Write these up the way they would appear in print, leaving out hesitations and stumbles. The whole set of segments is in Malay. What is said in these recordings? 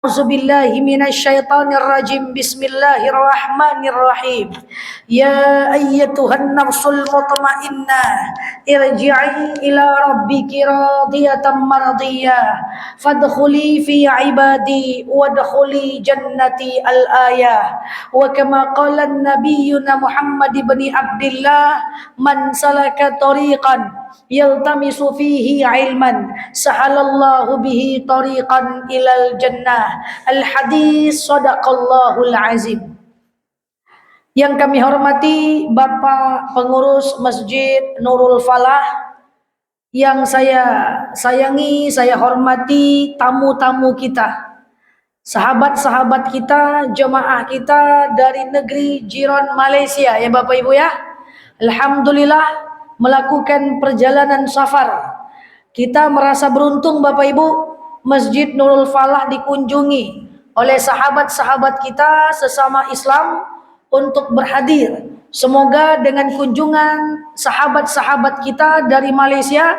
A'udzubillahi minasyaitonirrajim. Bismillahirrahmanirrahim. Ya ayyatuhan nafsul mutmainnah, irji'i ila rabbiki radiyatan mardiyah, fadkhuli fi ibadi wadkhuli jannati al-ayah. Wa kama qala nabiyyuna Muhammad ibn Abdullah, man salaka tariqan yaltamisu fihi ilman sahalallahu bihi tariqan ilal jannah. Al-hadis sadaqallahul azim. Yang kami hormati Bapak Pengurus Masjid Nurul Falah, yang saya sayangi, saya hormati tamu-tamu kita, sahabat-sahabat kita, jemaah kita dari negeri jiran Malaysia ya Bapak Ibu ya. Alhamdulillah melakukan perjalanan safar. Kita merasa beruntung Bapak Ibu, Masjid Nurul Falah dikunjungi oleh sahabat-sahabat kita sesama Islam untuk berhadir. Semoga dengan kunjungan sahabat-sahabat kita dari Malaysia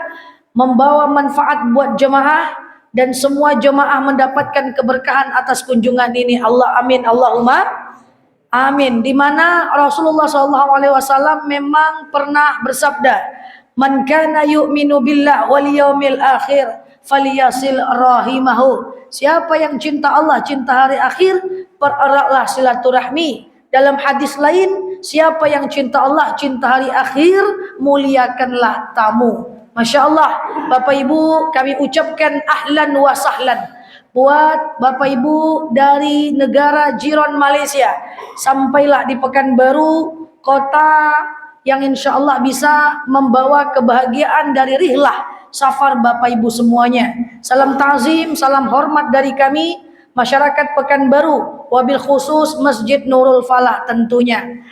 membawa manfaat buat jemaah dan semua jemaah mendapatkan keberkahan atas kunjungan ini. Allah amin, Allahumma amin. Di mana Rasulullah SAW memang pernah bersabda, "Man kana yu'minu billah wal yaumil akhir falyasil rahimahu." Siapa yang cinta Allah, cinta hari akhir, pereratlah silaturahmi. Dalam hadis lain, siapa yang cinta Allah, cinta hari akhir, muliakanlah tamu. Masya Allah, Bapak Ibu, kami ucapkan ahlan wa sahlan buat Bapak Ibu dari negara jiran Malaysia. Sampailah di Pekanbaru, kota yang insya Allah bisa membawa kebahagiaan dari rihlah safar Bapak Ibu semuanya. Salam ta'zim, salam hormat dari kami, masyarakat Pekanbaru, wabil khusus Masjid Nurul Falah tentunya.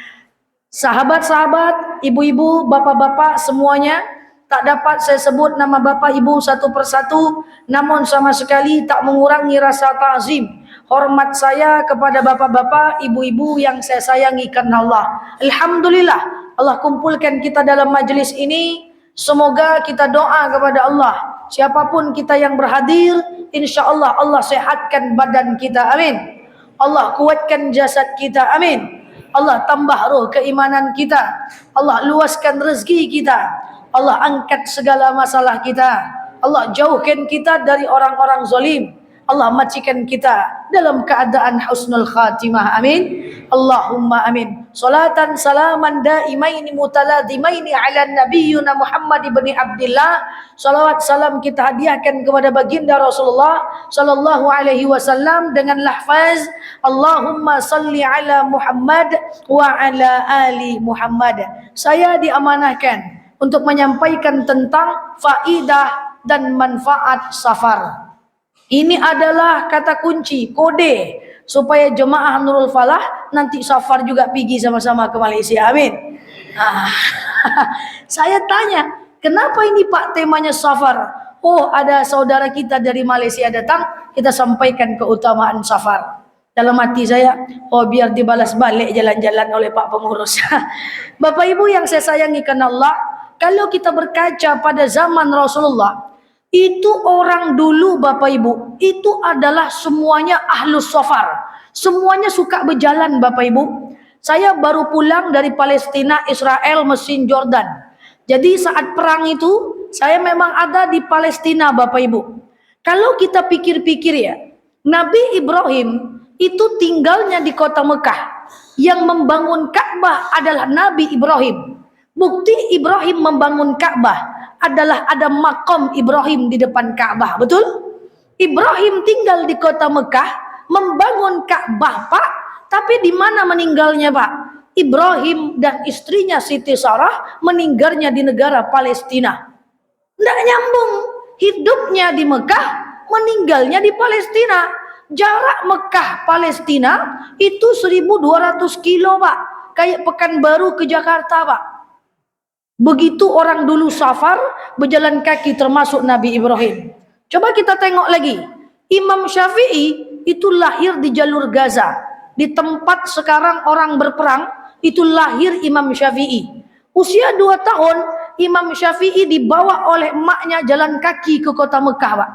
Sahabat-sahabat, ibu-ibu, bapak-bapak semuanya, tak dapat saya sebut nama bapak ibu satu persatu, namun sama sekali tak mengurangi rasa ta'zim, hormat saya kepada bapak-bapak, ibu-ibu yang saya sayangi karena Allah. Alhamdulillah, Allah kumpulkan kita dalam majlis ini. Semoga kita doa kepada Allah, siapapun kita yang berhadir, insya Allah Allah sehatkan badan kita, amin. Allah kuatkan jasad kita, amin. Allah tambah roh keimanan kita, Allah luaskan rezeki kita, Allah angkat segala masalah kita, Allah jauhkan kita dari orang-orang zalim, Allah matikan kita dalam keadaan husnul khatimah, amin. Allahumma amin. Salatan salaman daimaini mutaladimaini ala nabiyyuna Muhammad ibn Abdullah. Salawat salam kita hadiahkan kepada baginda Rasulullah sallallahu alaihi wasallam dengan lafaz Allahumma salli ala Muhammad wa ala ali Muhammad. Saya diamanahkan untuk menyampaikan tentang faidah dan manfaat safar. Ini adalah kata kunci, kode supaya jemaah Nurul Falah nanti safar juga pergi sama-sama ke Malaysia. Amin. Saya tanya, kenapa ini Pak temanya safar? Oh, ada saudara kita dari Malaysia datang, kita sampaikan keutamaan safar. Dalam hati saya, oh biar dibalas balik jalan-jalan oleh Pak Pengurus. Bapak Ibu yang saya sayangi karena Allah, kalau kita berkaca pada zaman Rasulullah, itu orang dulu Bapak Ibu, itu adalah semuanya ahlus safar. Semuanya suka berjalan Bapak Ibu. Saya baru pulang dari Palestina, Israel, Mesir, Jordan. Jadi saat perang itu, saya memang ada di Palestina Bapak Ibu. Kalau kita pikir-pikir ya, Nabi Ibrahim itu tinggalnya di kota Mekah. Yang membangun Ka'bah adalah Nabi Ibrahim. Bukti Ibrahim membangun Ka'bah adalah ada makam Ibrahim di depan Ka'bah, betul? Ibrahim tinggal di kota Mekah, membangun Ka'bah, Pak. Tapi di mana meninggalnya, Pak? Ibrahim dan istrinya Siti Sarah meninggalnya di negara Palestina. Tidak nyambung. Hidupnya di Mekah, meninggalnya di Palestina. Jarak Mekah Palestina itu 1.200 kilo, Pak. Kayak Pekanbaru ke Jakarta, Pak. Begitu orang dulu safar, berjalan kaki termasuk Nabi Ibrahim. Coba kita tengok lagi. Imam Syafi'i itu lahir di jalur Gaza. Di tempat sekarang orang berperang, itu lahir Imam Syafi'i. Usia 2 tahun, Imam Syafi'i dibawa oleh emaknya jalan kaki ke kota Mekah, Pak.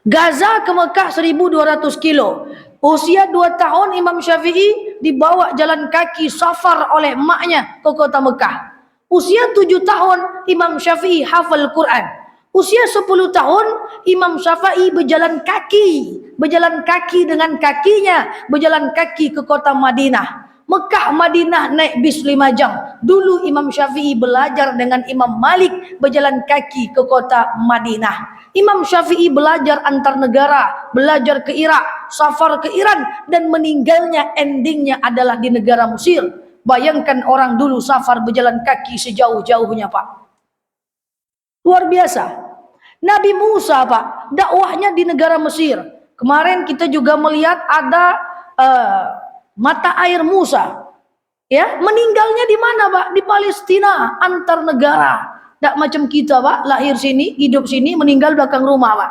Gaza ke Mekah 1200 kilo. Usia 2 tahun Imam Syafi'i dibawa jalan kaki safar oleh emaknya ke kota Mekah. Usia 7 tahun Imam Syafi'i hafal Quran. Usia 10 tahun Imam Syafi'i berjalan kaki dengan kakinya, berjalan kaki ke kota Madinah. Mekah Madinah naik bis 5 jam. Dulu Imam Syafi'i belajar dengan Imam Malik berjalan kaki ke kota Madinah. Imam Syafi'i belajar antar negara, belajar ke Irak, safar ke Iran, dan meninggalnya endingnya adalah di negara Mesir. Bayangkan orang dulu safar berjalan kaki sejauh-jauhnya, Pak. Luar biasa. Nabi Musa, Pak, dakwahnya di negara Mesir. Kemarin kita juga melihat ada mata air Musa. Ya, meninggalnya di mana, Pak? Di Palestina, antar negara. Tak macam kita, Pak, lahir sini, hidup sini, meninggal belakang rumah, Pak.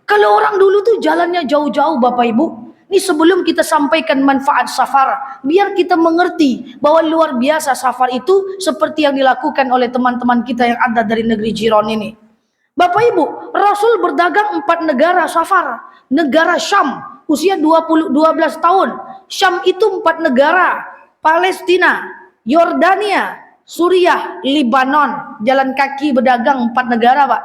Kalau orang dulu tuh jalannya jauh-jauh, Bapak Ibu. Ini sebelum kita sampaikan manfaat safar, biar kita mengerti bahwa luar biasa safar itu seperti yang dilakukan oleh teman-teman kita yang ada dari negeri jiran ini. Bapak Ibu, Rasul berdagang 4 negara safar. Negara Syam, usia 12 tahun. Syam itu 4 negara. Palestina, Yordania, Suriah, Libanon. Jalan kaki berdagang 4 negara, Pak.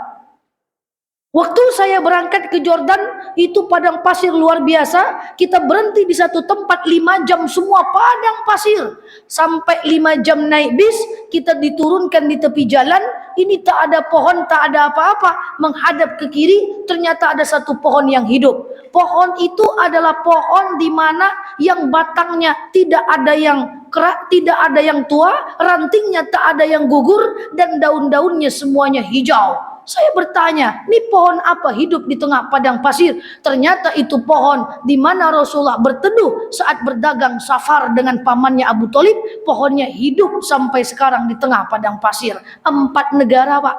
Waktu saya berangkat ke Jordan, itu padang pasir luar biasa. Kita berhenti di satu tempat 5 jam, semua padang pasir. Sampai 5 jam naik bis, kita diturunkan di tepi jalan. Ini tak ada pohon, tak ada apa-apa. Menghadap ke kiri, ternyata ada satu pohon yang hidup. Pohon itu adalah pohon di mana yang batangnya tidak ada yang kerak, tidak ada yang tua, rantingnya tak ada yang gugur, dan daun-daunnya semuanya hijau. Saya bertanya, ini pohon apa hidup di tengah padang pasir? Ternyata itu pohon di mana Rasulullah berteduh saat berdagang safar dengan pamannya Abu Thalib. Pohonnya hidup sampai sekarang di tengah padang pasir. 4 negara, Pak.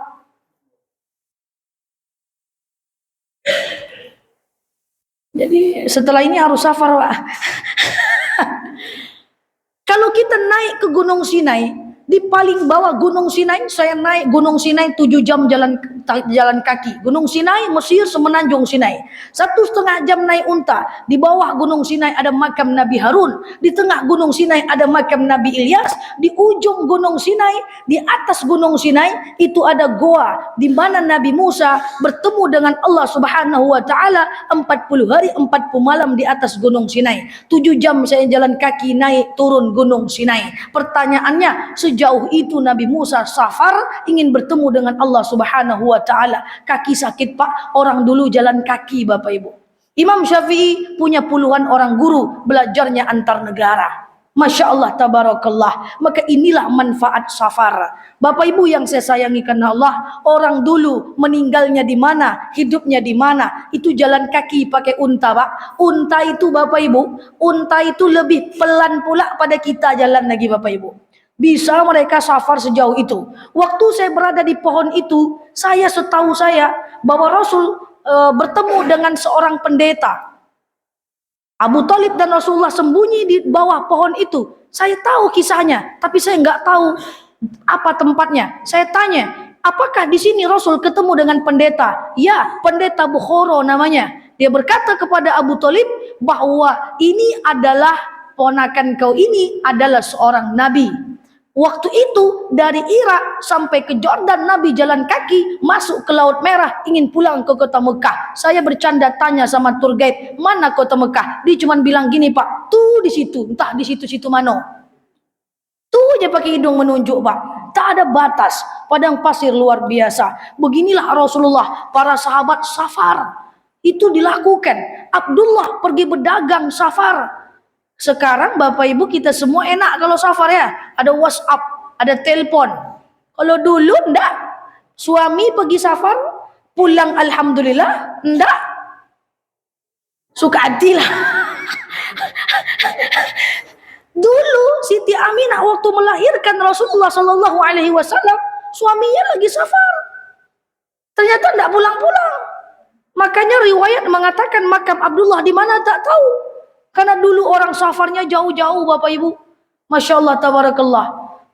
Jadi setelah ini harus safar, Pak. Kalau kita naik ke Gunung Sinai, di paling bawah Gunung Sinai, saya naik Gunung Sinai 7 jam jalan kaki. Gunung Sinai, Mesir, semenanjung Sinai. 1,5 jam naik unta. Di bawah Gunung Sinai ada makam Nabi Harun. Di tengah Gunung Sinai ada makam Nabi Ilyas. Di ujung Gunung Sinai, di atas Gunung Sinai, itu ada goa di mana Nabi Musa bertemu dengan Allah Subhanahu wa taala 40 hari 40 malam di atas Gunung Sinai. 7 jam saya jalan kaki naik turun Gunung Sinai. Pertanyaannya, sejauh itu Nabi Musa safar ingin bertemu dengan Allah Subhanahu wa taala. Kaki sakit, Pak. Orang dulu jalan kaki, Bapak Ibu. Imam Syafi'i punya puluhan orang guru, belajarnya antar negara. Masya Allah, tabarakallah. Maka inilah manfaat safar. Bapak Ibu yang saya sayangi karena Allah, orang dulu meninggalnya di mana, hidupnya di mana, itu jalan kaki pakai unta, Pak. Unta itu, Bapak Ibu, unta itu lebih pelan pula pada kita jalan lagi, Bapak Ibu. Bisa mereka safar sejauh itu. Waktu saya berada di pohon itu, setahu saya bahwa Rasul bertemu dengan seorang pendeta. Abu Thalib dan Rasulullah sembunyi di bawah pohon itu. Saya tahu kisahnya, tapi saya nggak tahu apa tempatnya. Saya tanya, apakah di sini Rasul ketemu dengan pendeta? Ya, pendeta Bukhoro namanya. Dia berkata kepada Abu Thalib bahwa ini adalah ponakan kau, ini adalah seorang nabi. Waktu itu dari Irak sampai ke Jordan Nabi jalan kaki masuk ke Laut Merah ingin pulang ke kota Mekah. Saya bercanda tanya sama tour guide, mana kota Mekah? Dia cuma bilang gini, Pak, tuh di situ, entah di situ-situ mana. Tuh aja pakai hidung menunjuk, Pak. Tak ada batas, padang pasir luar biasa. Beginilah Rasulullah, para sahabat safar. Itu dilakukan. Abdullah pergi berdagang safar. Sekarang Bapak Ibu kita semua enak kalau safar ya. Ada WhatsApp, ada telepon. Kalau dulu enggak. Suami pergi safar, pulang alhamdulillah, enggak. Suka hati lah. Dulu Siti Aminah waktu melahirkan Rasulullah Sallallahu Alaihi Wasallam, suaminya lagi safar. Ternyata enggak pulang-pulang. Makanya riwayat mengatakan makam Abdullah di mana tak tahu. Karena dulu orang safarnya jauh-jauh, Bapak Ibu. Masya Allah, tabarakallah.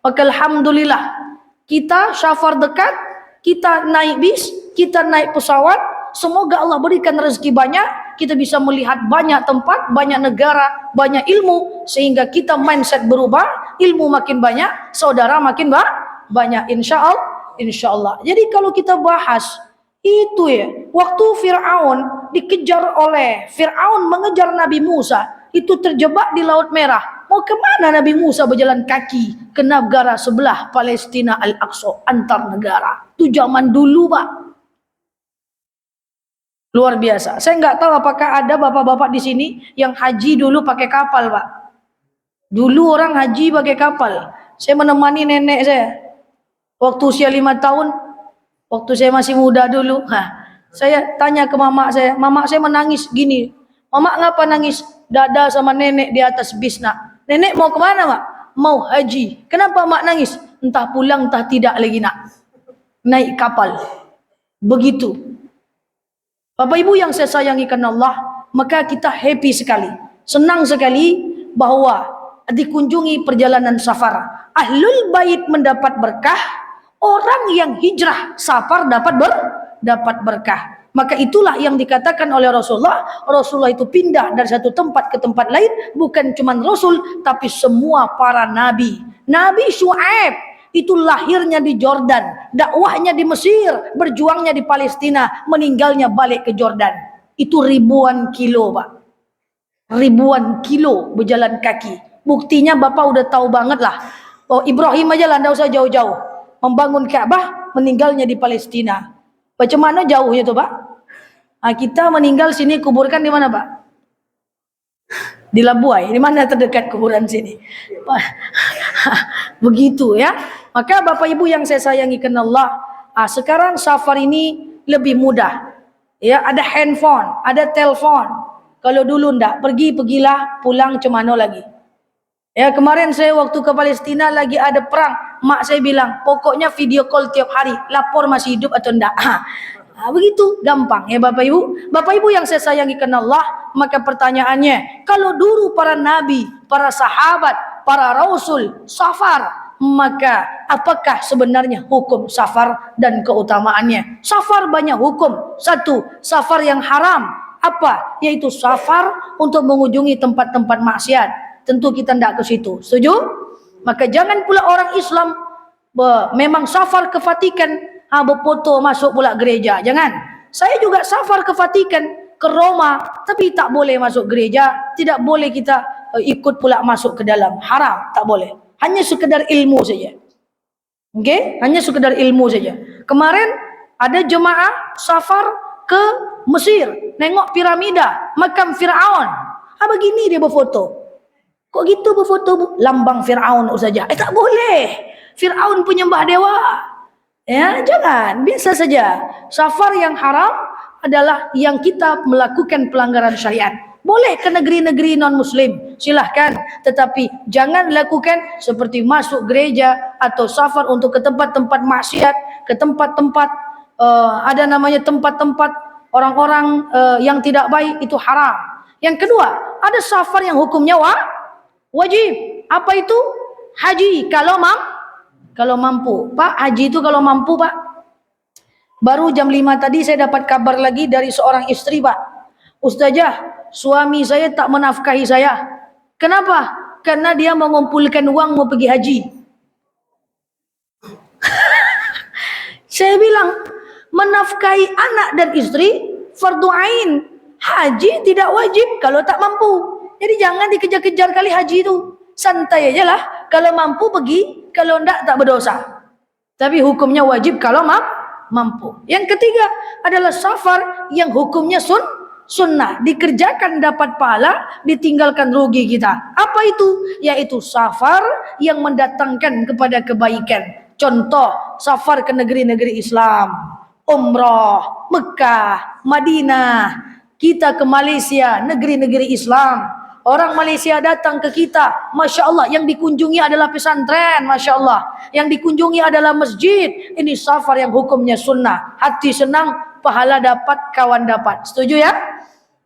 Maka alhamdulillah, kita safar dekat, kita naik bis, kita naik pesawat, semoga Allah berikan rezeki banyak, kita bisa melihat banyak tempat, banyak negara, banyak ilmu, sehingga kita mindset berubah, ilmu makin banyak, saudara makin banyak, insya Allah. Jadi kalau kita bahas itu ya, waktu Fir'aun mengejar Nabi Musa, itu terjebak di Laut Merah. Mau kemana Nabi Musa berjalan kaki ke negara sebelah Palestina Al-Aqsa, antar negara. Itu zaman dulu, Pak. Luar biasa. Saya nggak tahu apakah ada bapak-bapak di sini yang haji dulu pakai kapal, Pak. Dulu orang haji pakai kapal. Saya menemani nenek saya. Waktu usia 5 tahun, waktu saya masih muda dulu, saya tanya ke mama saya menangis gini. Mama ngapa nangis? Dada sama nenek di atas bis, nak. Nenek mau kemana, Mak? Mau haji. Kenapa mak nangis? Entah pulang, entah tidak lagi, nak. Naik kapal. Begitu. Bapak Ibu yang saya sayangi karena Allah, maka kita happy sekali. Senang sekali bahwa dikunjungi perjalanan safar. Ahlul bait mendapat berkah, orang yang hijrah safar dapat berkah. Maka itulah yang dikatakan oleh Rasulullah. Rasulullah itu pindah dari satu tempat ke tempat lain, bukan cuma Rasul, tapi semua para nabi. Nabi Syuaib itu lahirnya di Jordan, dakwahnya di Mesir, berjuangnya di Palestina, meninggalnya balik ke Jordan. Itu ribuan kilo, Pak. Ribuan kilo berjalan kaki. Buktinya Bapak udah tahu banget lah. Oh, Ibrahim aja lah, enggak usah jauh-jauh. Membangun Ka'bah, meninggalnya di Palestina. Macam mana jauhnya tuh, Pak? Kita meninggal sini, kuburkan di mana, Pak? Di Labuai. Di mana terdekat kuburan sini? Begitu ya. Maka Bapak Ibu yang saya sayangi karena Allah, sekarang safar ini lebih mudah. Ya, ada handphone, ada telepon. Kalau dulu ndak, pergilah, pulang cemano lagi. Ya, kemarin saya waktu ke Palestina lagi ada perang, mak saya bilang, pokoknya video call tiap hari, lapor masih hidup atau enggak. Begitu gampang ya Bapak Ibu. Bapak Ibu yang saya sayangi karena Allah, maka pertanyaannya, kalau dulu para nabi, para sahabat, para rasul safar, maka apakah sebenarnya hukum safar dan keutamaannya? Safar banyak hukum. Satu, safar yang haram. Apa? Yaitu safar untuk mengunjungi tempat-tempat maksiat. Tentu kita tidak ke situ. Setuju? Maka jangan pula orang Islam memang safar ke Vatikan, berfoto masuk pula gereja. Jangan. Saya juga safar ke Vatikan, ke Roma, tapi tak boleh masuk gereja. Tidak boleh kita ikut pula masuk ke dalam. Haram, tak boleh. Hanya sekedar ilmu saja. Okey? Hanya sekedar ilmu saja. Kemarin ada jemaah safar ke Mesir, nengok piramida, makam Fir'aun. Begini dia berfoto. Kok gitu berfoto, lambang Fir'aun saja? Tak boleh. Fir'aun penyembah dewa. Ya, jangan. Biasa saja. Safar yang haram adalah yang kita melakukan pelanggaran syariat. Boleh ke negeri-negeri non-muslim, silahkan. Tetapi jangan lakukan seperti masuk gereja atau safar untuk ke tempat-tempat maksiat, ke tempat-tempat ada namanya tempat-tempat orang-orang yang tidak baik, itu haram. Yang kedua, ada safar yang hukumnya wajib. Apa itu? Haji kalau mampu. Pak, haji itu kalau mampu, Pak. Baru jam 5 tadi saya dapat kabar lagi dari seorang istri, Pak. Ustazah, suami saya tak menafkahi saya. Kenapa? Karena dia mengumpulkan uang mau pergi haji. Saya bilang, menafkahi anak dan istri fardu ain. Haji tidak wajib kalau tak mampu. Jadi jangan dikejar-kejar kali haji itu. Santai aja lah. Kalau mampu pergi, kalau enggak tak berdosa. Tapi hukumnya wajib kalau mampu. Yang ketiga adalah safar yang hukumnya sunnah. Dikerjakan dapat pahala, ditinggalkan rugi kita. Apa itu? Yaitu safar yang mendatangkan kepada kebaikan. Contoh, safar ke negeri-negeri Islam. Umrah, Mekah, Madinah. Kita ke Malaysia, negeri-negeri Islam. Orang Malaysia datang ke kita, Masya Allah, yang dikunjungi adalah pesantren, Masya Allah. Yang dikunjungi adalah masjid. Ini safar yang hukumnya sunnah. Hati senang, pahala dapat, kawan dapat. Setuju ya?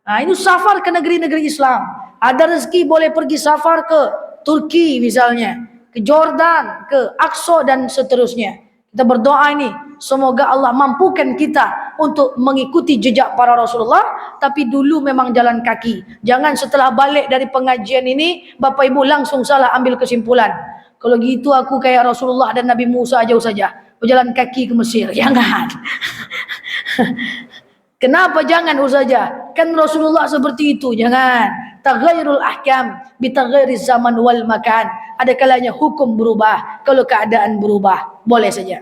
Nah, ini safar ke negeri-negeri Islam. Ada rezeki boleh pergi safar ke Turki misalnya, ke Jordan, ke Aqsa dan seterusnya. Kita berdoa ini, semoga Allah mampukan kita untuk mengikuti jejak para Rasulullah, tapi dulu memang jalan kaki. Jangan setelah balik dari pengajian ini, Bapak Ibu langsung salah ambil kesimpulan. Kalau gitu aku kayak Rasulullah dan Nabi Musa jauh saja, berjalan kaki ke Mesir. Jangan. Kenapa jangan saja? Kan Rasulullah seperti itu. Jangan. Taghairul ahkam bitaghairiz zaman wal makan. Ada kalanya hukum berubah kalau keadaan berubah. Boleh saja.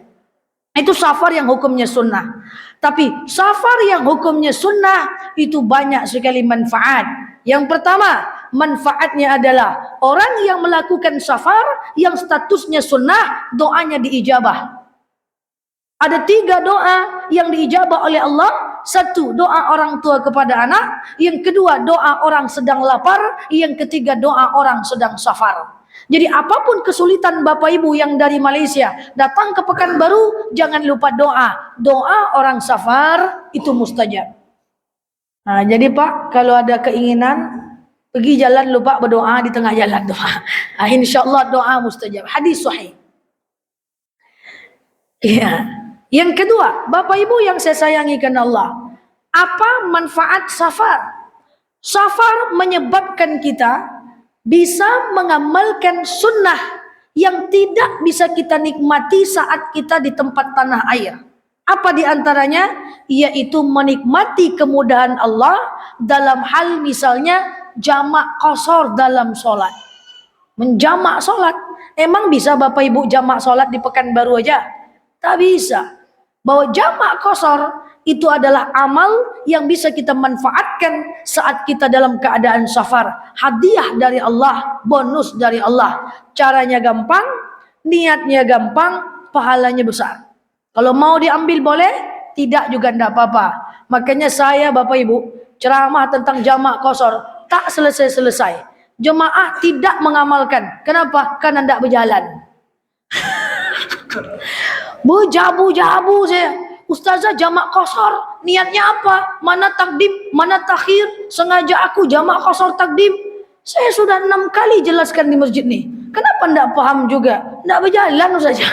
Itu safar yang hukumnya sunnah. Tapi safar yang hukumnya sunnah itu banyak sekali manfaat. Yang pertama, manfaatnya adalah orang yang melakukan safar yang statusnya sunnah, doanya diijabah. Ada 3 doa yang diijabah oleh Allah. 1, doa orang tua kepada anak. Yang kedua, doa orang sedang lapar. Yang ketiga, doa orang sedang safar. Jadi apapun kesulitan Bapak Ibu yang dari Malaysia datang ke Pekanbaru, jangan lupa doa. Doa orang safar itu mustajab. Nah, jadi Pak, kalau ada keinginan pergi jalan lupa berdoa di tengah jalan doa. Nah, insyaallah doa mustajab. Hadis sahih. Iya. Yang kedua, Bapak Ibu yang saya sayangi karena Allah, apa manfaat safar? Safar menyebabkan kita bisa mengamalkan sunnah yang tidak bisa kita nikmati saat kita di tempat tanah air. Apa diantaranya? Yaitu menikmati kemudahan Allah dalam hal misalnya jamak qasar dalam sholat. Menjamak sholat. Emang bisa Bapak Ibu jamak sholat di Pekanbaru aja? Tak bisa. Bahwa jamak qasar itu adalah amal yang bisa kita manfaatkan saat kita dalam keadaan safar. Hadiah dari Allah, bonus dari Allah. Caranya gampang, niatnya gampang, pahalanya besar. Kalau mau diambil boleh, tidak juga tidak apa-apa. Makanya saya Bapak Ibu ceramah tentang jamak qasar tak selesai-selesai. Jemaah tidak mengamalkan. Kenapa? Karena tidak berjalan. Berjabu-jabu saya. Ustazah jamak qasar, niatnya apa? Mana takdim, mana takhir? Sengaja aku jamak qasar takdim. Saya sudah 6 kali jelaskan di masjid nih. Kenapa tidak paham juga? Tidak berjalan saja.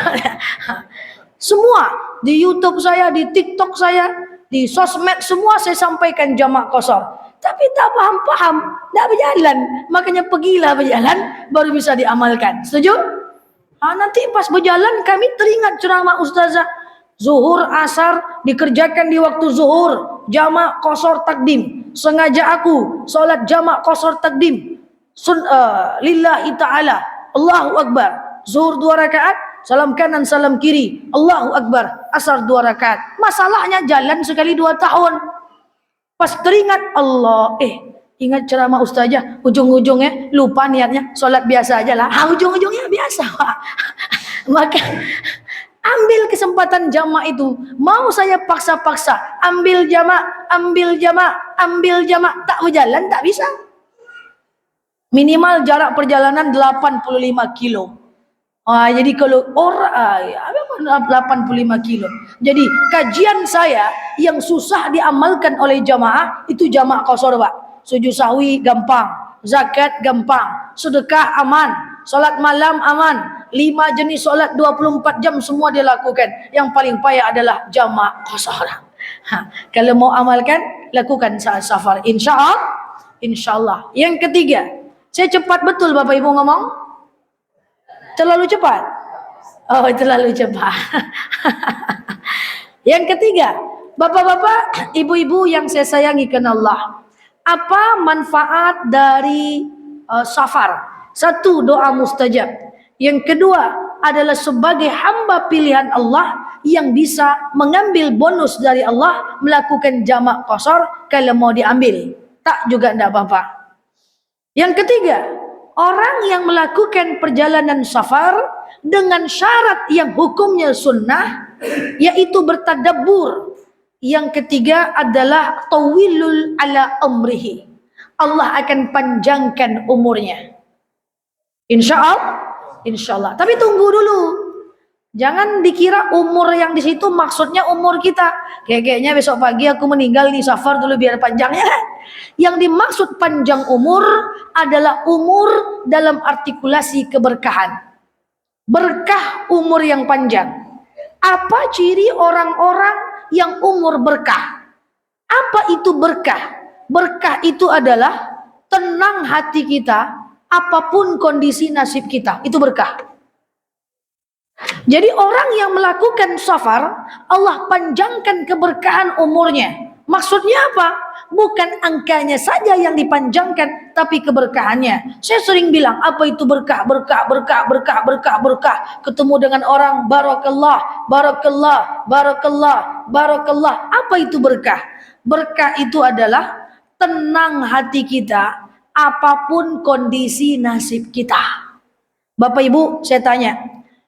Semua di YouTube saya, di TikTok saya, di sosmed semua saya sampaikan jamak qasar. Tapi tak paham-paham, tidak berjalan. Makanya pergilah berjalan, baru bisa diamalkan. Setuju? Nanti pas berjalan kami teringat ceramah ustazah. Zuhur asar dikerjakan di waktu zuhur, jamak qasar takdim. Sengaja aku solat jamak qasar takdim. Lillahi ta'ala. Allahu Akbar. Zuhur 2 rakaat, salam kanan salam kiri. Allahu Akbar. Asar 2 rakaat. Masalahnya jalan sekali 2 tahun. Pas teringat Allah, ingat ceramah ustazah, ujung-ujungnya lupa niatnya, sholat biasa aja lah. Ujung-ujungnya biasa. Maka ambil kesempatan jamak itu. Mau saya paksa-paksa, ambil jamak, ambil jamak, ambil jamak, tak berjalan, tak bisa. Minimal jarak perjalanan 85 kilo. Jadi kalau orang 85 kilo. Jadi kajian saya yang susah diamalkan oleh jamaah itu jamak qasar, Pak. Sujud sahwi gampang, zakat gampang, sedekah aman, salat malam aman, 5 jenis salat 24 jam semua dia lakukan. Yang paling payah adalah jamak qasar. Kalau mau amalkan, lakukan saat safar. Insyaallah. Yang ketiga, saya cepat betul Bapak Ibu ngomong? Terlalu cepat? Oh, terlalu cepat. Yang ketiga, Bapak-bapak, ibu-ibu yang saya sayangi karena Allah. Apa manfaat dari safar? 1, doa mustajab. Yang kedua adalah sebagai hamba pilihan Allah yang bisa mengambil bonus dari Allah melakukan jamak qasar kalau mau diambil. Tak juga tidak apa-apa. Yang ketiga, orang yang melakukan perjalanan safar dengan syarat yang hukumnya sunnah, yaitu bertadabbur. Yang ketiga adalah tawilul ala amrihi. Allah akan panjangkan umurnya. Insyaallah. Tapi tunggu dulu. Jangan dikira umur yang di situ maksudnya umur kita. Kayaknya besok pagi aku meninggal nih, safar dulu biar panjangnya. Yang dimaksud panjang umur adalah umur dalam artikulasi keberkahan. Berkah umur yang panjang. Apa ciri orang-orang yang umur berkah? Apa itu berkah? Berkah itu adalah tenang hati kita, apapun kondisi nasib kita, itu berkah. Jadi orang yang melakukan safar, Allah panjangkan keberkahan umurnya. Maksudnya apa? Bukan angkanya saja yang dipanjangkan, tapi keberkahannya. Saya sering bilang, apa itu berkah? Berkah, berkah, berkah, berkah, berkah. Ketemu dengan orang, barakallah, barakallah, barakallah, barakallah. Apa itu berkah? Berkah itu adalah tenang hati kita, apapun kondisi nasib kita. Bapak Ibu, saya tanya,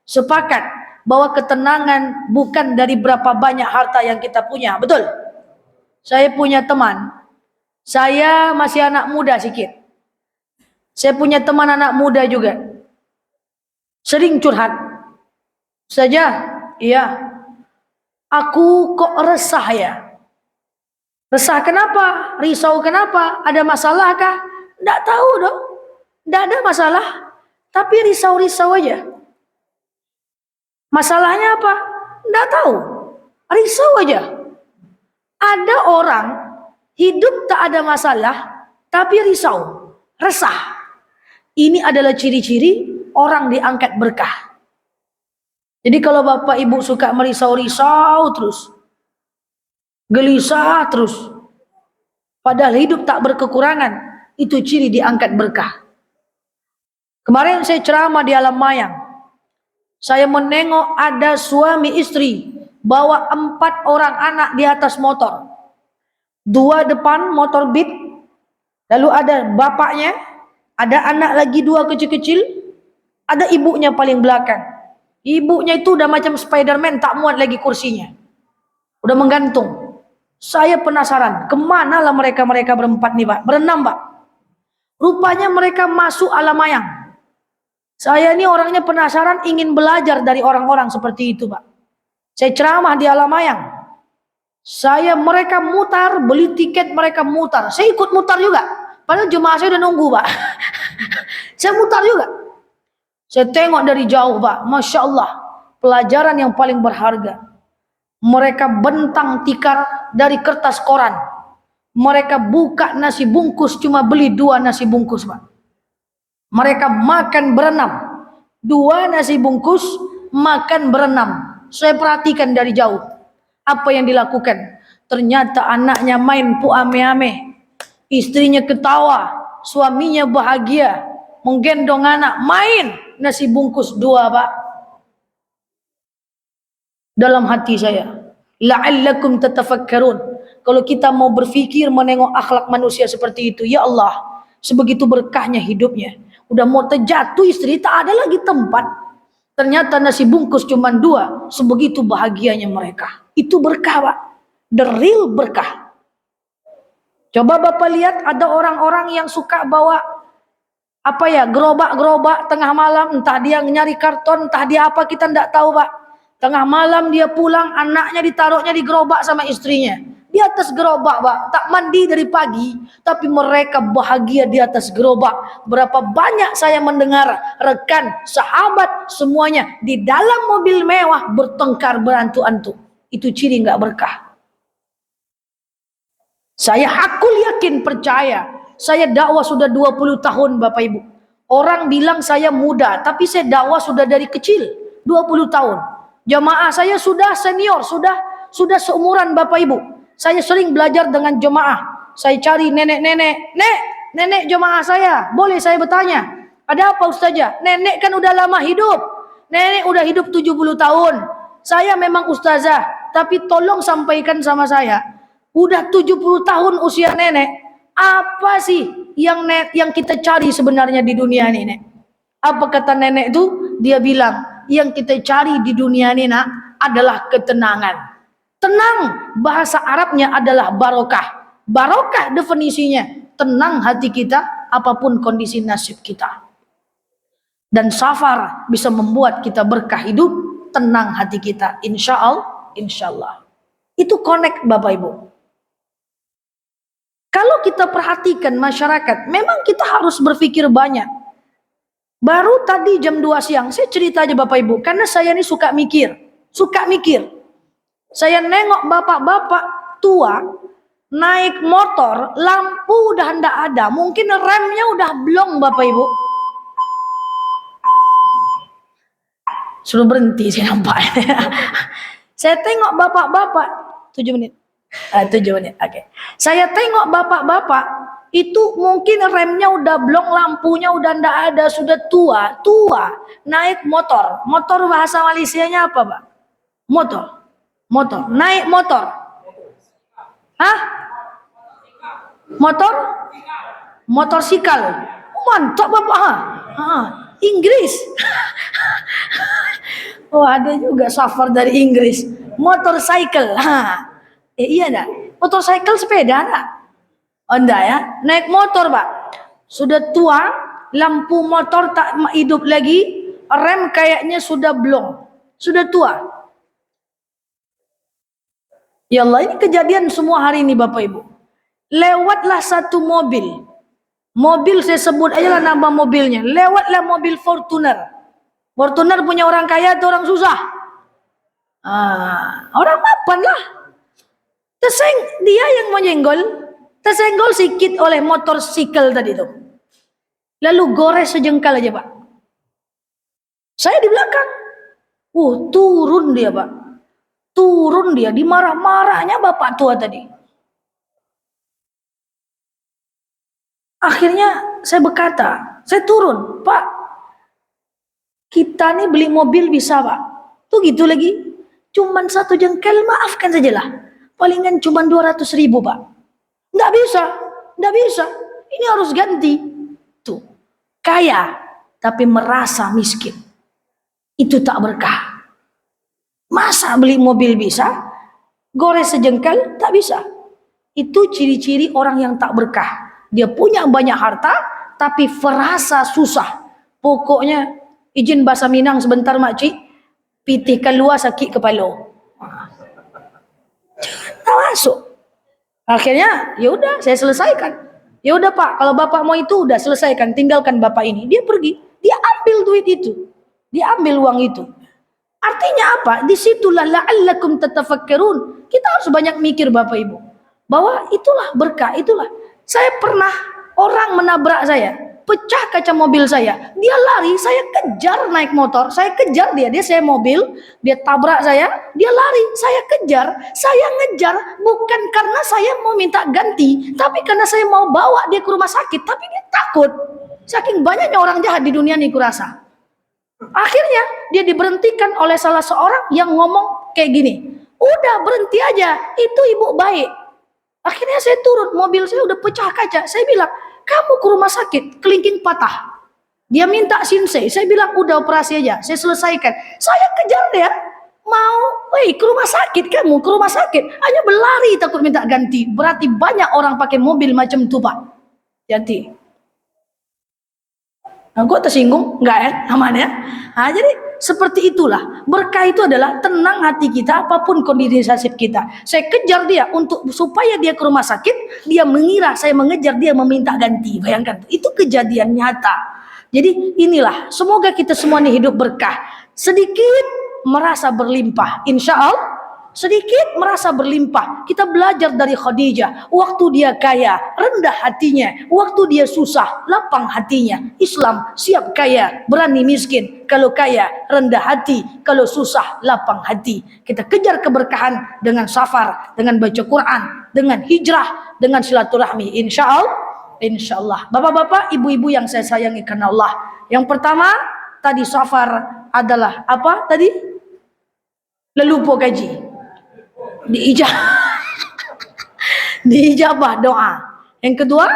sepakat bahwa ketenangan bukan dari berapa banyak harta yang kita punya, betul? Saya punya teman, saya masih anak muda sedikit. Saya punya teman anak muda juga, sering curhat saja, iya, aku kok resah ya. Resah kenapa? Risau kenapa? Ada masalah kah? Tidak tahu dong, tidak ada masalah, tapi risau-risau aja. Masalahnya apa? Tidak tahu, risau aja. Ada orang hidup tak ada masalah, tapi risau, resah. Ini adalah ciri-ciri orang diangkat berkah. Jadi kalau Bapak Ibu suka merisau-risau terus, gelisah terus, padahal hidup tak berkekurangan, itu ciri diangkat berkah. Kemarin saya ceramah di Alam Mayang. Saya menengok ada suami istri bawa 4 orang anak di atas motor. 2 depan motor Beat, lalu ada bapaknya, ada anak lagi 2 kecil-kecil, ada ibunya paling belakang. Ibunya itu udah macam Spiderman, tak muat lagi kursinya, udah menggantung. Saya penasaran, kemana lah mereka berempat nih Pak, berenam Pak. Rupanya mereka masuk Alam Mayang. Saya ini orangnya penasaran, ingin belajar dari orang-orang seperti itu Pak. Saya ceramah di Alam Mayang. Mereka mutar, beli tiket mereka mutar. Saya ikut mutar juga. Padahal jemaah saya udah nunggu Pak. Saya mutar juga. Saya tengok dari jauh Pak. Masya Allah. Pelajaran yang paling berharga. Mereka bentang tikar dari kertas koran. Mereka buka nasi bungkus, cuma beli 2 nasi bungkus Pak. Mereka makan berenam, 2 nasi bungkus, makan berenam. Saya perhatikan dari jauh apa yang dilakukan. Ternyata anaknya main ame-ame, istrinya ketawa, suaminya bahagia, menggendong anak, main nasi bungkus 2 Pak. Dalam hati saya, la'allakum tatafakkarun. Kalau kita mau berfikir menengok akhlak manusia seperti itu, ya Allah, sebegitu berkahnya hidupnya. Udah mau terjatuh istri, tak ada lagi tempat. Ternyata nasi bungkus cuma 2. Sebegitu bahagianya mereka. Itu berkah Pak. The real berkah. Coba Bapak lihat, ada orang-orang yang suka bawa gerobak-gerobak tengah malam. Entah dia nyari karton, entah dia apa, kita tidak tahu Pak. Tengah malam dia pulang, anaknya ditaruhnya di gerobak sama istrinya. Di atas gerobak Pak, tak mandi dari pagi, tapi mereka bahagia di atas gerobak. Berapa banyak saya mendengar rekan, sahabat, semuanya di dalam mobil mewah bertengkar berantu-antu. Itu ciri nggak berkah. Aku yakin, percaya, saya dakwah sudah 20 tahun Bapak Ibu. Orang bilang saya muda, tapi saya dakwah sudah dari kecil, 20 tahun. Jamaah saya sudah senior, sudah seumuran Bapak Ibu. Saya sering belajar dengan jemaah. Saya cari nenek jemaah saya. Boleh saya bertanya, ada apa Ustazah? Nenek kan udah lama hidup. Nenek udah hidup 70 tahun. Saya memang ustazah, tapi tolong sampaikan sama saya. Udah 70 tahun usia nenek. Apa sih yang kita cari sebenarnya di dunia ini, Nek? Apa kata nenek itu? Dia bilang, yang kita cari di dunia ini Nak adalah ketenangan. Tenang, bahasa Arabnya adalah barokah. Barokah definisinya, tenang hati kita apapun kondisi nasib kita. Dan safar bisa membuat kita berkah hidup, tenang hati kita. Insya Allah. Itu connect Bapak Ibu. Kalau kita perhatikan masyarakat, memang kita harus berpikir banyak. Baru tadi jam 2 siang, saya cerita aja Bapak Ibu, karena saya ini suka mikir. suka mikir. Saya nengok bapak-bapak tua naik motor, lampu udah ndak ada, mungkin remnya udah blong Bapak Ibu. Suruh berhenti saya nampak. Saya tengok bapak-bapak 7 menit. 7 menit. Oke. Saya tengok bapak-bapak itu mungkin remnya udah blong, lampunya udah ndak ada, sudah tua, naik motor. Motor bahasa Malaysianya apa, Pak? Motor. Naik motor. Hah? Motorsikal. Mantap Bapak. Inggris. Oh, ada juga safar dari Inggris. Motorcycle. Iya enggak? Motorcycle sepeda enggak? Oh enggak ya? Naik motor, Pak. Sudah tua, lampu motor tak hidup lagi, rem kayaknya sudah blong. Sudah tua. Ya Allah, ini kejadian semua hari ini Bapak Ibu. Lewatlah satu mobil. Mobil saya sebut aja lah nama mobilnya. Lewatlah mobil Fortuner. Fortuner punya orang kaya atau orang susah? Orang mapan lah. Dia yang menyenggol, tersenggol sedikit oleh motorsikal tadi itu. Lalu gores sejengkal aja Pak. Saya di belakang. Turun dia Pak. Turun dia, dimarah-marahnya bapak tua tadi. Akhirnya saya berkata, saya turun, Pak, kita nih beli mobil bisa Pak. Tuh gitu lagi, cuman 1 jengkel, maafkan sajalah. Palingan cuman 200.000 Pak. Nggak bisa. Ini harus ganti. Tuh, kaya tapi merasa miskin. Itu tak berkah. Masa beli mobil bisa, gores sejengkal tak bisa. Itu ciri-ciri orang yang tak berkah. Dia punya banyak harta, tapi merasa susah. Pokoknya, izin bahasa Minang sebentar makcik, pitihkan luar sakit kepala. Tak masuk. Akhirnya, ya udah saya selesaikan. Ya udah Pak, kalau Bapak mau itu udah selesaikan, tinggalkan Bapak ini. Dia pergi, dia ambil duit itu, dia ambil uang itu. Artinya apa? Disitulah la'allakum tatafakkarun. Kita harus banyak mikir Bapak Ibu. Bahwa itulah berkah, itulah. Saya pernah orang menabrak saya. Pecah kaca mobil saya. Dia lari, saya kejar naik motor. Saya kejar dia saya mobil. Dia tabrak saya, dia lari. Saya kejar. Saya ngejar bukan karena saya mau minta ganti. Tapi karena saya mau bawa dia ke rumah sakit. Tapi dia takut. Saking banyaknya orang jahat di dunia ini kurasa. Akhirnya dia diberhentikan oleh salah seorang yang ngomong kayak gini, udah berhenti aja, itu ibu baik. Akhirnya saya turun, mobil saya udah pecah kaca. Saya bilang, kamu ke rumah sakit, kelingking patah. Dia minta sinsei, saya bilang udah operasi aja, saya selesaikan. Saya kejar dia, ke rumah sakit kamu, ke rumah sakit. Hanya berlari takut minta ganti. Berarti banyak orang pakai mobil macam itu Pak. Jadi kok tersinggung? Enggak ya? Aman ya? Jadi seperti itulah. Berkah itu adalah tenang hati kita apapun kondisi nasib kita. Saya kejar dia supaya dia ke rumah sakit. Dia mengira saya mengejar dia meminta ganti. Bayangkan. Itu kejadian nyata. Jadi inilah. Semoga kita semua ini hidup berkah. Sedikit merasa berlimpah. Insya Allah. Sedikit merasa berlimpah. Kita belajar dari Khadijah. Waktu dia kaya, rendah hatinya. Waktu dia susah, lapang hatinya. Islam siap kaya, berani miskin. Kalau kaya, rendah hati. Kalau susah, lapang hati. Kita kejar keberkahan dengan safar, dengan baca Quran, dengan hijrah, dengan silaturahmi. Insya Allah. Bapak-bapak, ibu-ibu yang saya sayangi karena Allah. Yang pertama, tadi safar adalah apa tadi? Lelupo gaji. Diijabah doa. Yang kedua,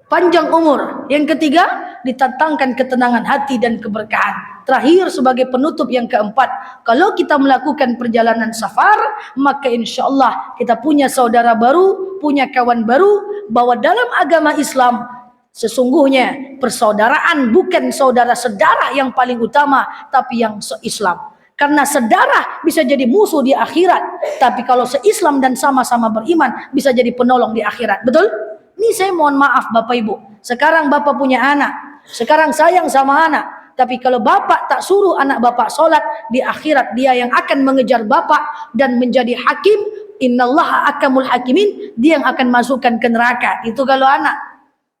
panjang umur. Yang ketiga, ditatangkan ketenangan hati dan keberkahan. Terakhir sebagai penutup yang keempat, kalau kita melakukan perjalanan safar, maka insya Allah kita punya saudara baru, punya kawan baru, bahwa dalam agama Islam sesungguhnya persaudaraan bukan saudara sedarah yang paling utama, tapi yang se-Islam. Karena sedarah bisa jadi musuh di akhirat. Tapi kalau se-Islam dan sama-sama beriman, bisa jadi penolong di akhirat. Betul? Ini saya mohon maaf Bapak Ibu. Sekarang Bapak punya anak. Sekarang sayang sama anak. Tapi kalau bapak tak suruh anak bapak solat, di akhirat dia yang akan mengejar bapak dan menjadi hakim. Innallaha akamul hakimin, dia yang akan masukkan ke neraka. Itu kalau anak.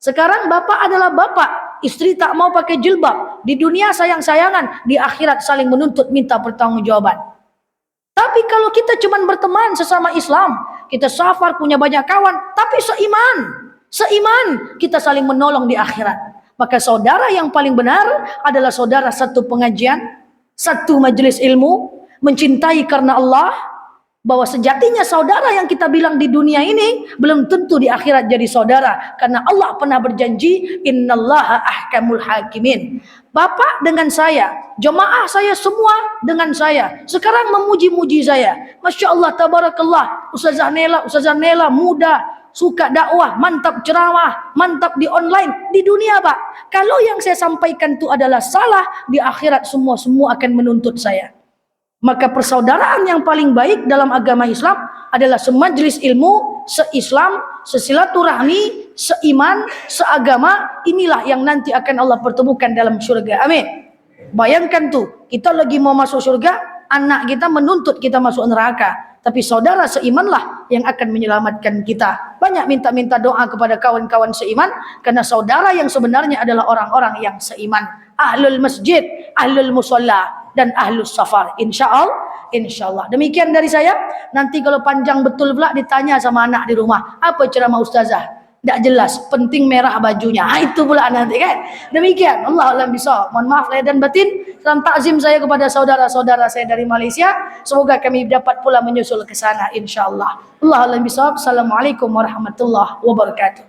Sekarang bapak adalah bapak, istri tak mau pakai jilbab, di dunia sayang-sayangan, di akhirat saling menuntut minta pertanggungjawaban. Tapi kalau kita cuma berteman sesama Islam, kita safar punya banyak kawan, tapi seiman kita saling menolong di akhirat. Maka saudara yang paling benar adalah saudara satu pengajian, satu majelis ilmu, mencintai karena Allah, bahwa sejatinya saudara yang kita bilang di dunia ini belum tentu di akhirat jadi saudara, karena Allah pernah berjanji innallaha ahkamul hakimin. Bapak dengan saya, jemaah saya semua dengan saya, sekarang memuji-muji saya, Masya Allah, tabarakallah, Ustazah Nela muda, suka dakwah, mantap ceramah, mantap di online, di dunia Pak. Kalau yang saya sampaikan itu adalah salah, di akhirat semua akan menuntut saya. Maka persaudaraan yang paling baik dalam agama Islam adalah semajlis ilmu, se-Islam, sesilaturahmi, seiman, seagama. Inilah yang nanti akan Allah pertemukan dalam surga. Amin. Bayangkan tuh, kita lagi mau masuk surga, anak kita menuntut kita masuk neraka. Tapi saudara seimanlah yang akan menyelamatkan kita. Banyak minta-minta doa kepada kawan-kawan seiman, karena saudara yang sebenarnya adalah orang-orang yang seiman. Ahlul masjid, ahlul musalla, dan ahlus safar. Insyaallah. Demikian dari saya. Nanti kalau panjang betul pula ditanya sama anak di rumah, apa ceramah ustazah? Tak jelas, penting merah bajunya. Itu pula nanti kan. Demikian. Allah alam bisawab. Mohon maaf lahir dan batin. Salam takzim saya kepada saudara-saudara saya dari Malaysia. Semoga kami dapat pula menyusul ke sana insyaallah. Allah alam bisawab. Assalamualaikum warahmatullahi wabarakatuh.